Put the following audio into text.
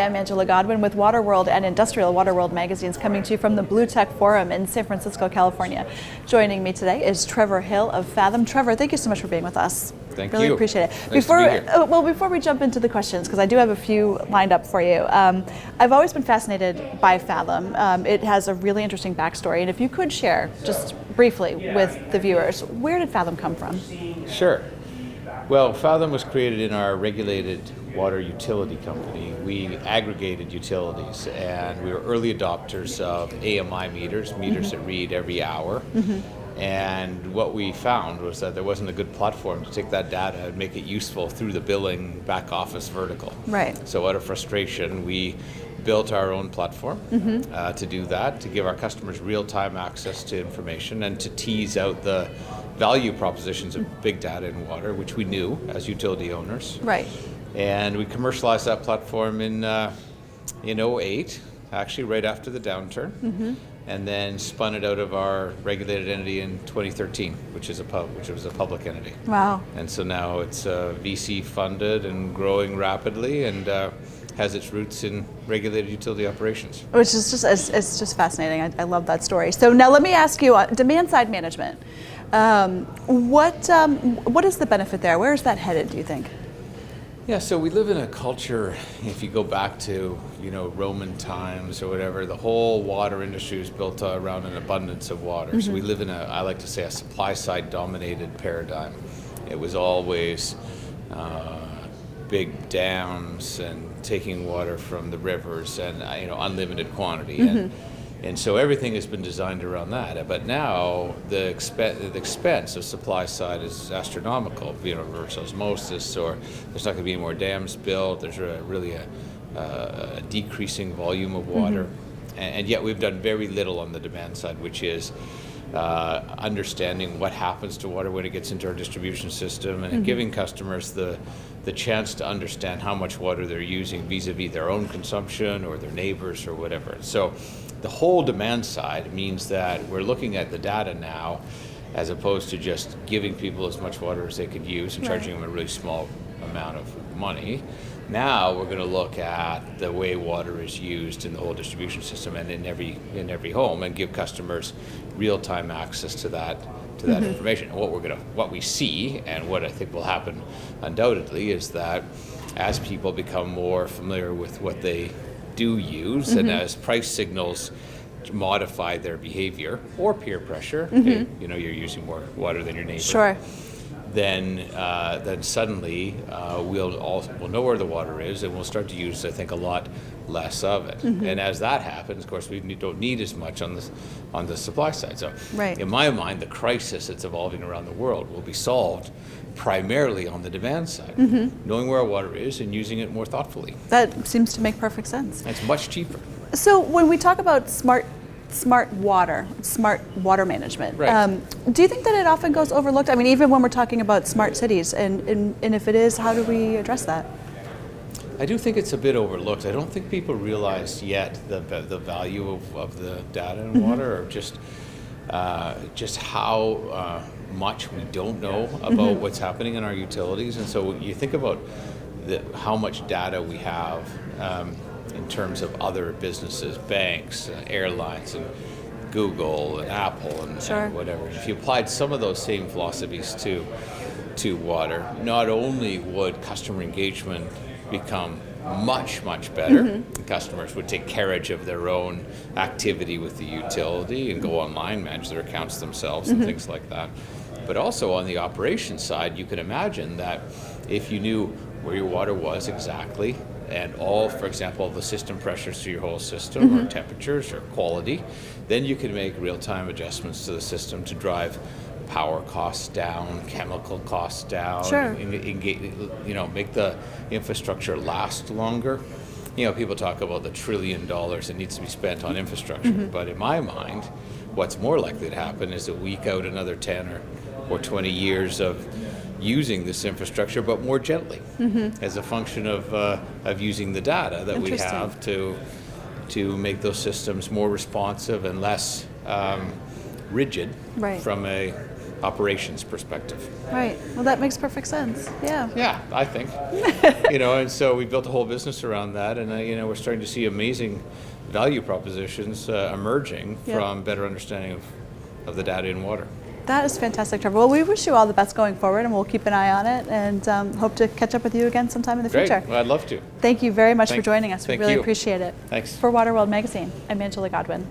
I'm Angela Godwin with Water World and Industrial Water World magazines, coming to you from the BlueTech Forum in San Francisco, California. Joining me today is Trevor Hill of Fathom. Trevor, thank you so much for being with us. Thank you. Really appreciate it. Nice to be here. Before we jump into the questions, because I do have a few lined up for you, I've always been fascinated by Fathom. It has a really interesting backstory, and if you could share just briefly with the viewers, where did Fathom come from? Sure. Well, Fathom was created in our regulated water utility company. We aggregated utilities, and we were early adopters of AMI meters that read every hour. And what we found was that there wasn't a good platform to take that data and make it useful through the billing back office vertical. Right. So out of frustration, we built our own platform to do that, to give our customers real-time access to information and to tease out the value propositions of big data in water, which we knew as utility owners. Right. And we commercialized that platform in 2008, actually right after the downturn, and then spun it out of our regulated entity in 2013, which was a public entity. Wow. And so now it's VC funded and growing rapidly, and has its roots in regulated utility operations. Which is it's just fascinating. I love that story. So now let me ask you, demand-side management. What is the benefit there? Where is that headed, do you think? Yeah, so we live in a culture, if you go back to, Roman times or whatever, the whole water industry was built around an abundance of water. So we live in I like to say, a supply-side dominated paradigm. It was always big dams and taking water from the rivers and, unlimited quantity. And so everything has been designed around that. But now the expense of supply side is astronomical, reverse osmosis, or there's not going to be any more dams built. There's really a decreasing volume of water. And yet we've done very little on the demand side, which is understanding what happens to water when it gets into our distribution system and giving customers the chance to understand how much water they're using vis-a-vis their own consumption or their neighbors or whatever. So the whole demand side means that we're looking at the data now as opposed to just giving people as much water as they could use and charging them a really small amount of money. Now we're going to look at the way water is used in the whole distribution system and in every home, and give customers real-time access to that information. And what we see, and what I think will happen undoubtedly, is that as people become more familiar with what they do use, and as price signals modify their behavior or peer pressure, you're using more water than your neighbor. Sure. Then suddenly we'll know where the water is, and we'll start to use, I think, a lot less of it. And as that happens, of course, we don't need as much on the supply side. So in my mind, the crisis that's evolving around the world will be solved primarily on the demand side, knowing where our water is and using it more thoughtfully. That seems to make perfect sense. It's much cheaper. So when we talk about smart water management, do you think that it often goes overlooked? I mean, even when we're talking about smart cities, and if it is, how do we address that? I do think it's a bit overlooked. I don't think people realize yet the value of the data in water, or just how much we don't know about what's happening in our utilities. And so you think about how much data we have in terms of other businesses, banks, airlines, and Google and Apple and whatever. If you applied some of those same philosophies to water, not only would customer engagement become much, much better, customers would take carriage of their own activity with the utility and go online, manage their accounts themselves and things like that. But also on the operations side, you can imagine that if you knew where your water was exactly, and all, for example, the system pressures through your whole system, or temperatures or quality, then you can make real-time adjustments to the system to drive power costs down, chemical costs down, make the infrastructure last longer. People talk about the $1 trillion that needs to be spent on infrastructure, but in my mind, what's more likely to happen is that we eke out another 10 or 20 years of using this infrastructure, but more gently, as a function of using the data that we have to make those systems more responsive and less rigid from a operations perspective. Right. Well, that makes perfect sense. Yeah. Yeah, I think. And so we built a whole business around that, and we're starting to see amazing value propositions emerging from better understanding of the data in water. That is fantastic, Trevor. Well, we wish you all the best going forward, and we'll keep an eye on it, and hope to catch up with you again sometime in the future. Great. Well, I'd love to. Thank you very much for joining us. We Thank really you. appreciate it. Thanks. For Water World Magazine, I'm Angela Godwin.